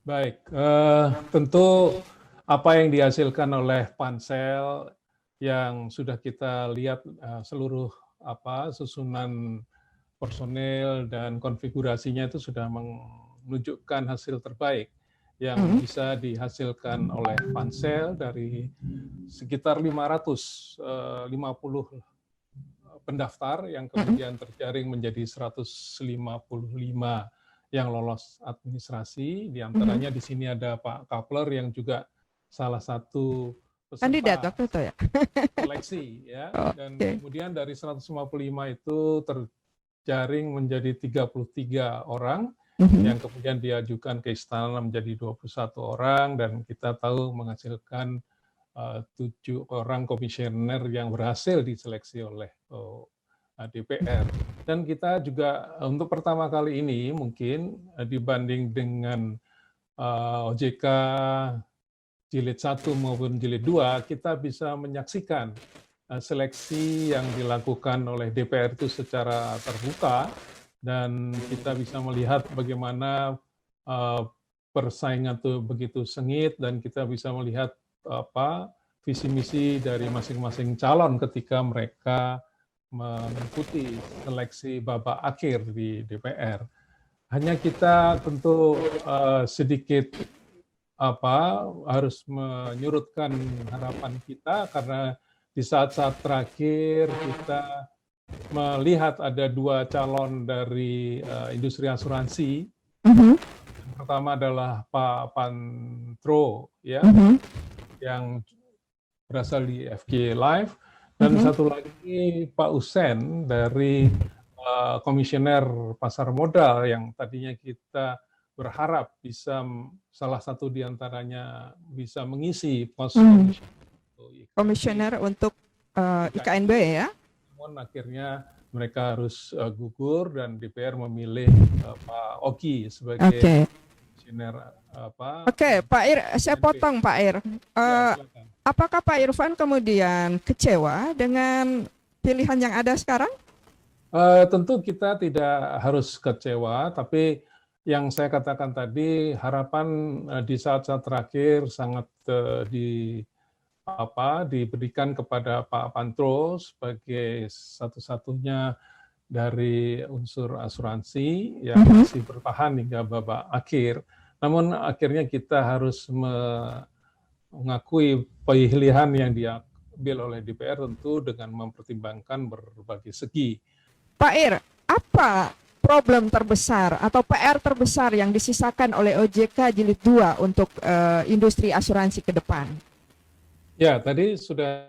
Baik, tentu apa yang dihasilkan oleh pansel yang sudah kita lihat seluruh susunan personil dan konfigurasinya itu sudah menunjukkan hasil terbaik yang Mhm. bisa dihasilkan oleh pansel dari sekitar 550 pendaftar yang Mhm. kemudian terjaring menjadi 155 yang lolos administrasi. Di Mhm. antaranya di sini ada Pak Kapler yang juga salah satu Kandidat peserta waktu itu ya? seleksi ya. Dan Oke. kemudian dari 155 itu terjaring menjadi 33 orang Mhm. yang kemudian diajukan ke istana menjadi 21 orang dan kita tahu menghasilkan 7 orang komisioner yang berhasil diseleksi oleh DPR. Dan kita juga untuk pertama kali ini mungkin dibanding dengan OJK jilid 1 maupun jilid 2, kita bisa menyaksikan seleksi yang dilakukan oleh DPR itu secara terbuka dan kita bisa melihat bagaimana eh, persaingan itu begitu sengit dan kita bisa melihat visi misi dari masing-masing calon ketika mereka mengikuti seleksi babak akhir di DPR. Hanya kita tentu sedikit harus menyurutkan harapan kita karena di saat-saat terakhir kita melihat ada 2 calon dari industri asuransi. Mhm. Yang pertama adalah Pak Pantro ya, Mhm. yang berasal di FG Live, dan Mhm. satu lagi Pak Usen dari komisioner pasar modal yang tadinya kita berharap bisa salah satu diantaranya bisa mengisi pos Mhm. komisioner Komisioner untuk IKNB IKNB, ya? namun akhirnya mereka harus gugur dan DPR memilih Pak Oki sebagai Oke. komisioner Oke, Pak Ir, saya IKNB. potong Pak Ir. Ya, Eh, silakan. apakah Pak Irfan kemudian kecewa dengan pilihan yang ada sekarang? Tentu kita tidak harus kecewa, tapi yang saya katakan tadi harapan di saat-saat terakhir sangat diberikan kepada Pak Pantro sebagai satu-satunya dari unsur asuransi yang Mhm. masih bertahan hingga babak akhir. Namun akhirnya kita harus mengakui pilihan yang diambil oleh DPR tentu dengan mempertimbangkan berbagai segi. Pak Ir, apa problem terbesar atau PR terbesar yang disisakan oleh OJK Jilid 2 untuk industri asuransi ke depan? Ya, tadi sudah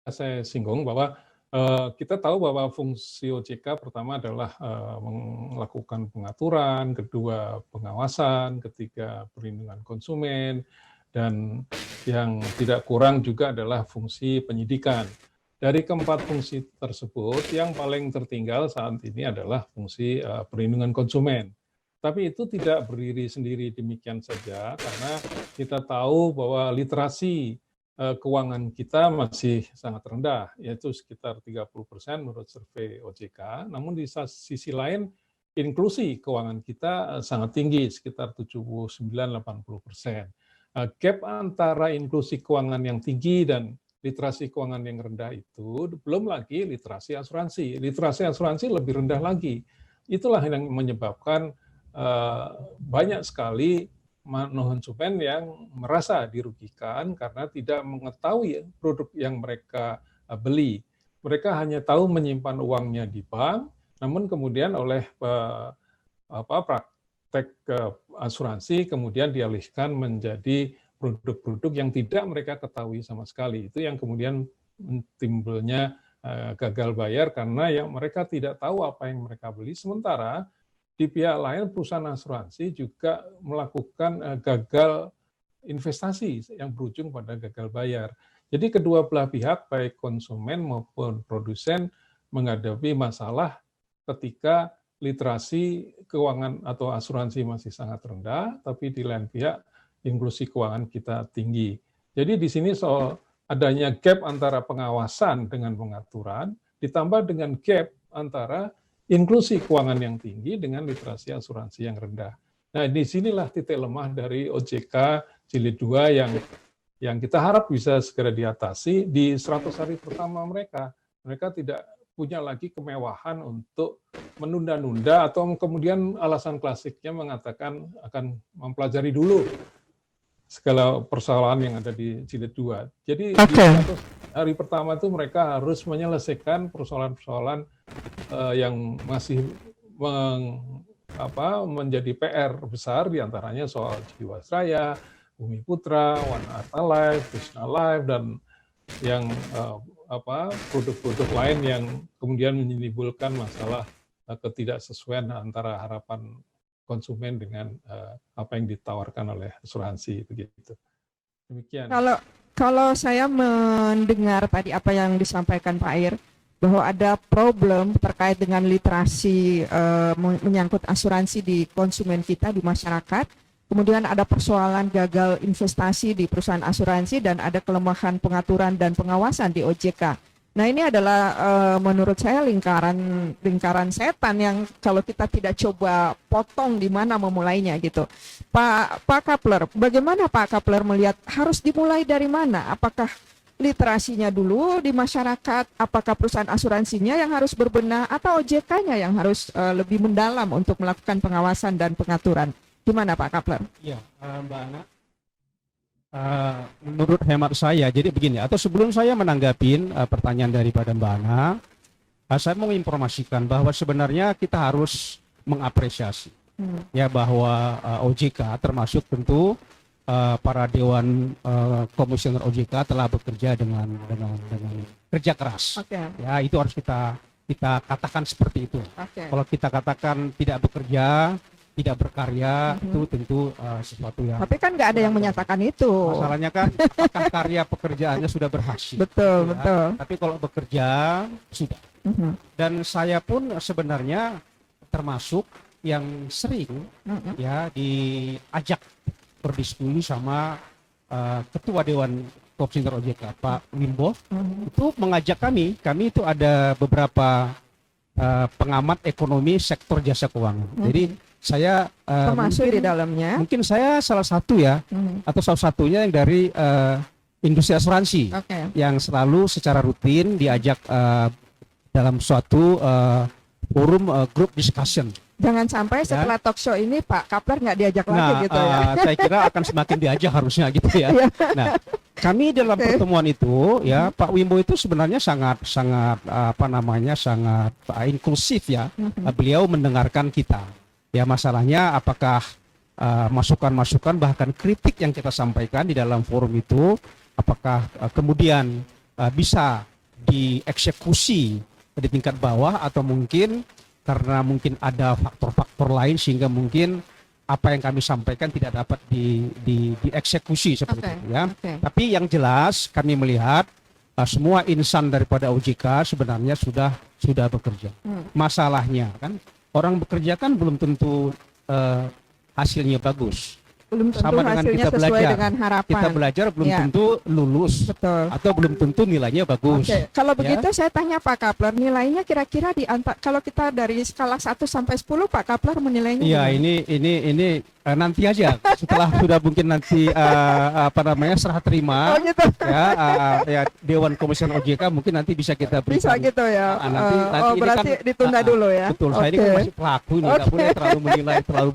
saya singgung bahwa kita tahu bahwa fungsi OJK pertama adalah melakukan pengaturan, kedua pengawasan, ketiga perlindungan konsumen, dan yang tidak kurang juga adalah fungsi penyidikan. Dari keempat fungsi tersebut, yang paling tertinggal saat ini adalah fungsi perlindungan konsumen. Tapi itu tidak berdiri sendiri demikian saja, karena kita tahu bahwa literasi keuangan kita masih sangat rendah, yaitu sekitar 30% menurut survei OJK. Namun di sisi lain, inklusi keuangan kita sangat tinggi, sekitar 79-80%. Gap antara inklusi keuangan yang tinggi dan literasi keuangan yang rendah itu, belum lagi literasi asuransi. Literasi asuransi lebih rendah lagi. Itulah yang menyebabkan banyak sekali konsumen yang merasa dirugikan karena tidak mengetahui produk yang mereka beli. Mereka hanya tahu menyimpan uangnya di bank, namun kemudian oleh praktek asuransi kemudian dialihkan menjadi produk-produk yang tidak mereka ketahui sama sekali. Itu yang kemudian timbulnya gagal bayar karena yang mereka tidak tahu apa yang mereka beli. Sementara di pihak lain perusahaan asuransi juga melakukan gagal investasi yang berujung pada gagal bayar. Jadi kedua belah pihak baik konsumen maupun produsen menghadapi masalah ketika literasi keuangan atau asuransi masih sangat rendah, tapi di lain pihak inklusi keuangan kita tinggi. Jadi di sini soal adanya gap antara pengawasan dengan pengaturan, ditambah dengan gap antara inklusi keuangan yang tinggi dengan literasi asuransi yang rendah. Nah, disinilah titik lemah dari OJK Jilid 2 yang kita harap bisa segera diatasi di 100 hari pertama mereka. Mereka tidak punya lagi kemewahan untuk menunda-nunda atau kemudian alasan klasiknya mengatakan akan mempelajari dulu segala persoalan yang ada di Jilid 2. Jadi di 100 hari pertama itu mereka harus menyelesaikan persoalan-persoalan yang masih menjadi PR besar, diantaranya soal Jiwasraya, Bumi Putra, One Arta Life, Krishna Life, dan yang produk-produk lain yang kemudian menimbulkan masalah ketidaksesuaian antara harapan konsumen dengan apa yang ditawarkan oleh asuransi begitu. Demikian. Kalau saya mendengar tadi apa yang disampaikan Pak Ir, bahwa ada problem terkait dengan literasi menyangkut asuransi di konsumen kita, di masyarakat, kemudian ada persoalan gagal investasi di perusahaan asuransi, dan ada kelemahan pengaturan dan pengawasan di OJK. Nah, ini adalah menurut saya lingkaran setan yang kalau kita tidak coba potong di mana memulainya gitu. Pak Kapler, bagaimana Pak Kapler melihat harus dimulai dari mana? Apakah literasinya dulu di masyarakat, apakah perusahaan asuransinya yang harus berbenah, atau OJK-nya yang harus lebih mendalam untuk melakukan pengawasan dan pengaturan? Gimana Pak Kapler? Ya, Mbak Ana, menurut hemat saya, jadi begini, atau sebelum saya menanggapi pertanyaan daripada Mbak Ana, saya mau informasikan bahwa sebenarnya kita harus mengapresiasi ya bahwa OJK termasuk tentu para dewan komisioner OJK telah bekerja dengan kerja keras. Ya, itu harus kita katakan seperti itu. Kalau kita katakan tidak bekerja, tidak berkarya, itu tentu sesuatu yang... Tapi kan nggak ada yang menyatakan itu. Masalahnya kan, apakah karya pekerjaannya sudah berhasil? Betul, ya? betul. Tapi kalau bekerja, sudah. Dan saya pun sebenarnya termasuk yang sering ya diajak berdiskusi sama Ketua Dewan Komisioner OJK, Pak Wimbo, itu mengajak kami itu ada beberapa pengamat ekonomi sektor jasa keuangan. Jadi saya termasuk di dalamnya. Mungkin saya salah satu ya, atau salah satunya yang dari industri asuransi yang selalu secara rutin diajak dalam suatu forum group discussion. Jangan sampai setelah talk show ini Pak Kapler nggak diajak lagi gitu ya. Saya kira akan semakin diajak harusnya gitu ya. Nah, kami dalam pertemuan itu ya Pak Wimbo itu sebenarnya sangat sangat inklusif ya. Beliau mendengarkan kita. Ya, masalahnya apakah masukan-masukan bahkan kritik yang kita sampaikan di dalam forum itu apakah kemudian bisa dieksekusi di tingkat bawah, atau mungkin karena mungkin ada faktor-faktor lain sehingga mungkin apa yang kami sampaikan tidak dapat dieksekusi seperti itu ya. Tapi yang jelas kami melihat semua insan daripada OJK sebenarnya sudah bekerja. Masalahnya kan orang bekerja kan belum tentu hasilnya bagus. Belum tentu sama dengan hasilnya kita sesuai belajar. dengan harapan. Kita belajar belum tentu lulus. Betul. Atau belum tentu nilainya bagus. Kalau begitu saya tanya Pak Kapler, nilainya kira-kira kalau kita dari skala 1 sampai 10 Pak Kapler menilainya? Iya, ini nanti aja setelah sudah mungkin nanti serah terima ya Dewan Komisioner OJK mungkin nanti bisa kita berikan. Bisa gitu ya. Nanti berarti kan, ditunda dulu ya. Betul. Saya ini kan masih pelaku nih, nggak boleh terlalu menilai terlalu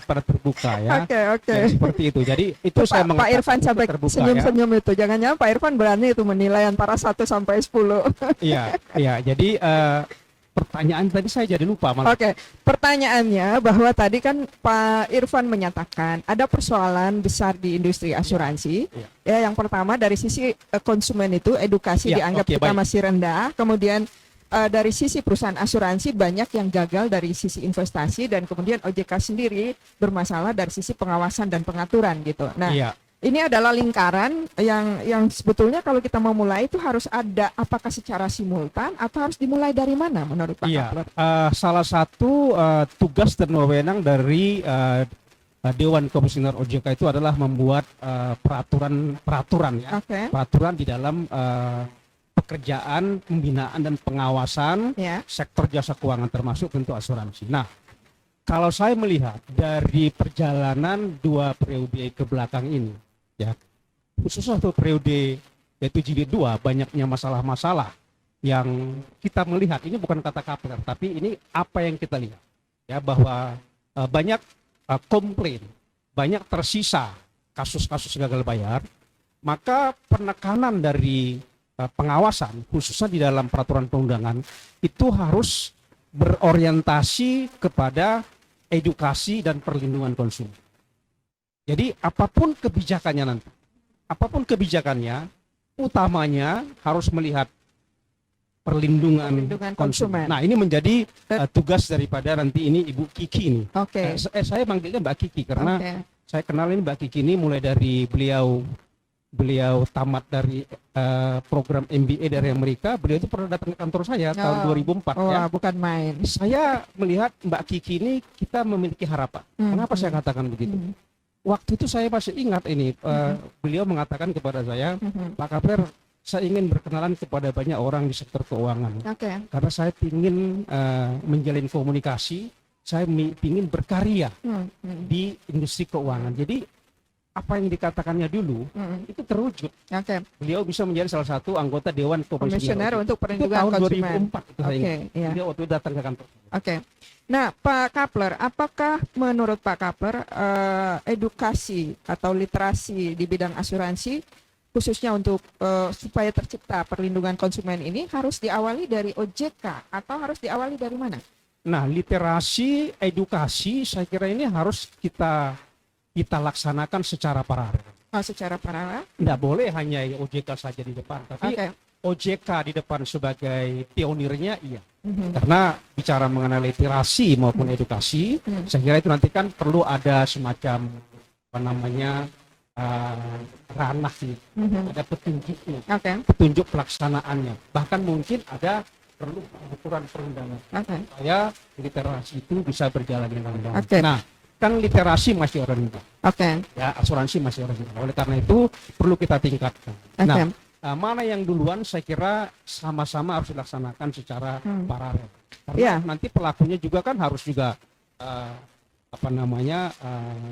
pada terbuka ya. Oke. Seperti itu. Jadi itu saya Pak Irfan sampai senyum-senyum ya. Itu. Jangan-jangan Pak Irfan berani itu menilai antara 1 sampai 10. Iya. Jadi pertanyaan tadi saya jadi lupa malah. Pertanyaannya bahwa tadi kan Pak Irfan menyatakan ada persoalan besar di industri asuransi. Ya, yang pertama dari sisi konsumen itu edukasi dianggap kita masih rendah. Kemudian dari sisi perusahaan asuransi banyak yang gagal dari sisi investasi, dan kemudian OJK sendiri bermasalah dari sisi pengawasan dan pengaturan gitu. Nah, ini adalah lingkaran yang sebetulnya kalau kita mau mulai itu harus ada, apakah secara simultan atau harus dimulai dari mana menurut Pak Kapler? Salah satu tugas dan wewenang dari Dewan Komisioner OJK itu adalah membuat peraturan di dalam pekerjaan, pembinaan dan pengawasan sektor jasa keuangan termasuk tentu asuransi. Nah, kalau saya melihat dari perjalanan 2 periode ke belakang ini, ya, khususnya untuk periode yaitu jilid 2, banyaknya masalah-masalah yang kita melihat, ini bukan kata Kapler, tapi ini apa yang kita lihat, ya, bahwa banyak komplain, banyak tersisa kasus-kasus gagal bayar, maka penekanan dari pengawasan, khususnya di dalam peraturan perundangan, itu harus berorientasi kepada edukasi dan perlindungan konsumen. Jadi apapun kebijakannya nanti, utamanya harus melihat perlindungan konsumen. Nah, ini menjadi tugas daripada nanti ini Ibu Kiki ini. Oke. Saya manggilnya Mbak Kiki karena saya kenal ini Mbak Kiki ini mulai dari beliau tamat dari program MBA dari Amerika. Beliau itu pernah datang ke kantor saya tahun 2004. Ya. Bukan main. Saya melihat Mbak Kiki ini kita memiliki harapan. Kenapa saya katakan begitu? Waktu itu saya masih ingat ini, beliau mengatakan kepada saya, Pak Kapler, saya ingin berkenalan kepada banyak orang di sektor keuangan. Karena saya ingin menjalin komunikasi, saya ingin berkarya di industri keuangan. Jadi apa yang dikatakannya dulu itu terwujud. Beliau bisa menjadi salah satu anggota Dewan Komisioner untuk Perlindungan Konsumen. Tahun 2004 itu saya ingat. Beliau waktu itu datang ke kantor. Nah, Pak Kapler, apakah menurut Pak Kapler edukasi atau literasi di bidang asuransi khususnya untuk supaya tercipta perlindungan konsumen ini harus diawali dari OJK atau harus diawali dari mana? Nah, literasi, edukasi saya kira ini harus kita laksanakan secara paralel. Secara paralel? Tidak boleh hanya OJK saja di depan, tapi OJK di depan sebagai pionirnya, iya. Karena bicara mengenai literasi maupun edukasi, saya kira itu nanti kan perlu ada semacam ranah nih, ada petunjuknya, petunjuk pelaksanaannya. Bahkan mungkin ada perlu aturan perundangan supaya literasi itu bisa berjalan dengan baik. Nah, kan literasi masih rendah. Ya, asuransi masih rendah. Oleh karena itu perlu kita tingkatkan. Nah, mana yang duluan saya kira sama-sama harus dilaksanakan secara paralel. Karena nanti pelakunya juga kan harus juga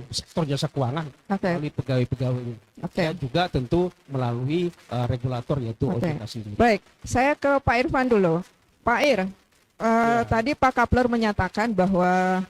sektor jasa keuangan melalui pegawai-pegawainya. Juga tentu melalui regulator yaitu OJK sendiri. Baik, saya ke Pak Irfan dulu. Pak Ir, tadi Pak Kapler menyatakan bahwa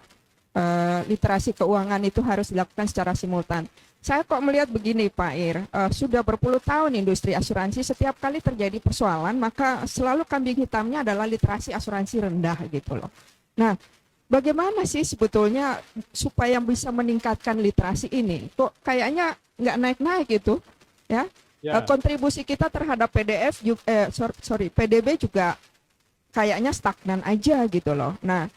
literasi keuangan itu harus dilakukan secara simultan. Saya kok melihat begini Pak Ir, sudah berpuluh tahun industri asuransi, setiap kali terjadi persoalan maka selalu kambing hitamnya adalah literasi asuransi rendah gitu loh. Nah, bagaimana sih sebetulnya supaya bisa meningkatkan literasi ini? Kok kayaknya nggak naik-naik gitu, ya? Kontribusi kita terhadap PDB juga kayaknya stagnan aja gitu loh. Nah,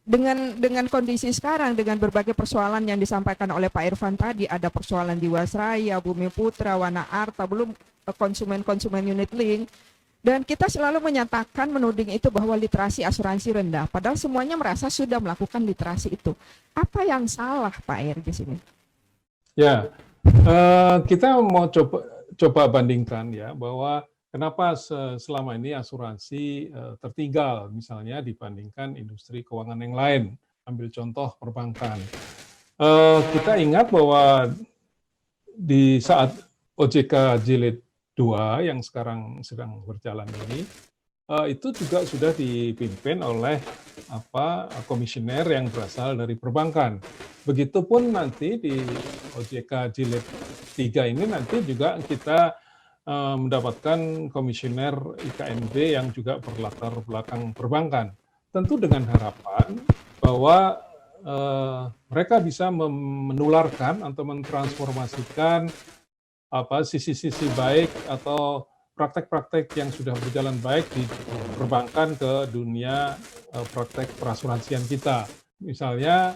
dengan kondisi sekarang, dengan berbagai persoalan yang disampaikan oleh Pak Irfan tadi, ada persoalan Jiwasraya, Bumi Putra, Wana Arta, belum konsumen unit link, dan kita selalu menyatakan menuding itu bahwa literasi asuransi rendah, padahal semuanya merasa sudah melakukan literasi itu. Apa yang salah Pak Ir di sini? Ya, kita mau coba bandingkan ya bahwa kenapa selama ini asuransi tertinggal misalnya dibandingkan industri keuangan yang lain. Ambil contoh perbankan. Kita ingat bahwa di saat OJK Jilid 2 yang sekarang sedang berjalan ini, itu juga sudah dipimpin oleh komisioner yang berasal dari perbankan. Begitupun nanti di OJK Jilid 3 ini nanti juga kita mendapatkan komisioner IKNB yang juga berlatar belakang perbankan. Tentu dengan harapan bahwa mereka bisa menularkan atau mentransformasikan sisi-sisi baik atau praktek-praktek yang sudah berjalan baik di perbankan ke dunia praktek perasuransian kita. Misalnya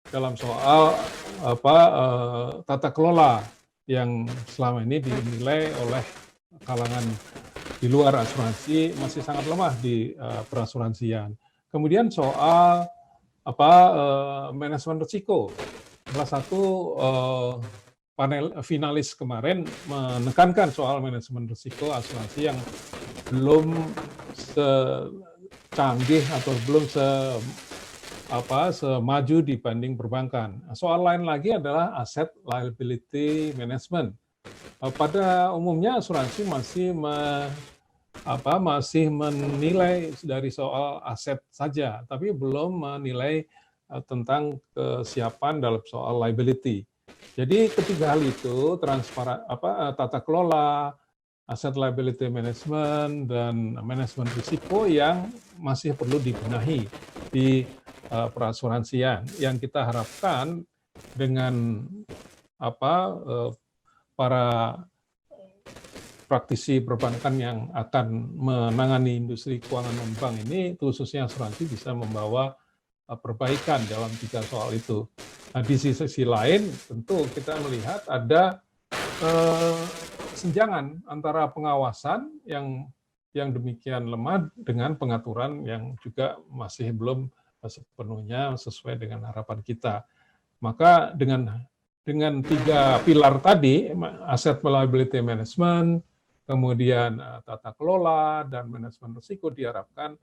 dalam soal tata kelola yang selama ini dinilai oleh kalangan di luar asuransi masih sangat lemah di perasuransian. Kemudian soal manajemen risiko. Salah satu panel finalis kemarin menekankan soal manajemen risiko asuransi yang belum secanggih atau belum semaju dibanding perbankan. Soal lain lagi adalah asset liability management. Pada umumnya asuransi masih menilai dari soal aset saja, tapi belum menilai tentang kesiapan dalam soal liability. Jadi ketiga hal itu, tata kelola, asset liability management, dan manajemen risiko yang masih perlu dibenahi di perasuransian. Yang kita harapkan dengan para praktisi perbankan yang akan menangani industri keuangan non-bank ini, khususnya asuransi, bisa membawa perbaikan dalam 3 soal itu. Nah, di sisi lain tentu kita melihat ada kesenjangan antara pengawasan yang demikian lemah dengan pengaturan yang juga masih belum sepenuhnya sesuai dengan harapan kita. Maka dengan 3 pilar tadi, asset liability management, kemudian tata kelola, dan manajemen risiko, diharapkan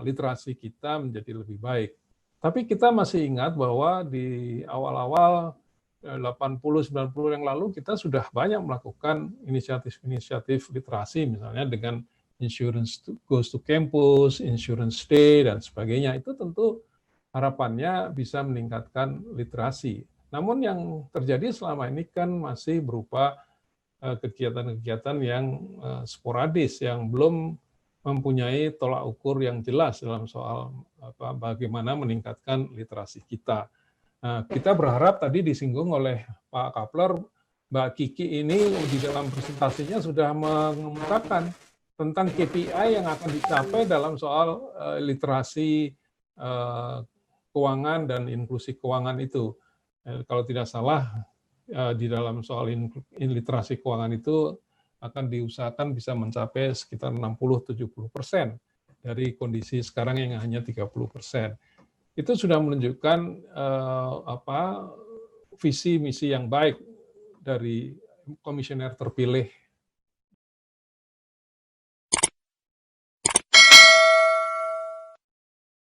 literasi kita menjadi lebih baik. Tapi kita masih ingat bahwa di awal-awal 80-90 yang lalu kita sudah banyak melakukan inisiatif literasi, misalnya dengan insurance goes to campus, insurance day, dan sebagainya. Itu tentu harapannya bisa meningkatkan literasi. Namun yang terjadi selama ini kan masih berupa kegiatan-kegiatan yang sporadis, yang belum mempunyai tolak ukur yang jelas dalam soal bagaimana meningkatkan literasi kita. Nah, kita berharap tadi disinggung oleh Pak Kapler, Mbak Kiki ini di dalam presentasinya sudah mengungkapkan tentang KPI yang akan dicapai dalam soal literasi keuangan dan inklusi keuangan itu. Kalau tidak salah, di dalam soal literasi keuangan itu akan diusahakan bisa mencapai sekitar 60-70% dari kondisi sekarang yang hanya 30%. Itu sudah menunjukkan visi misi yang baik dari komisioner terpilih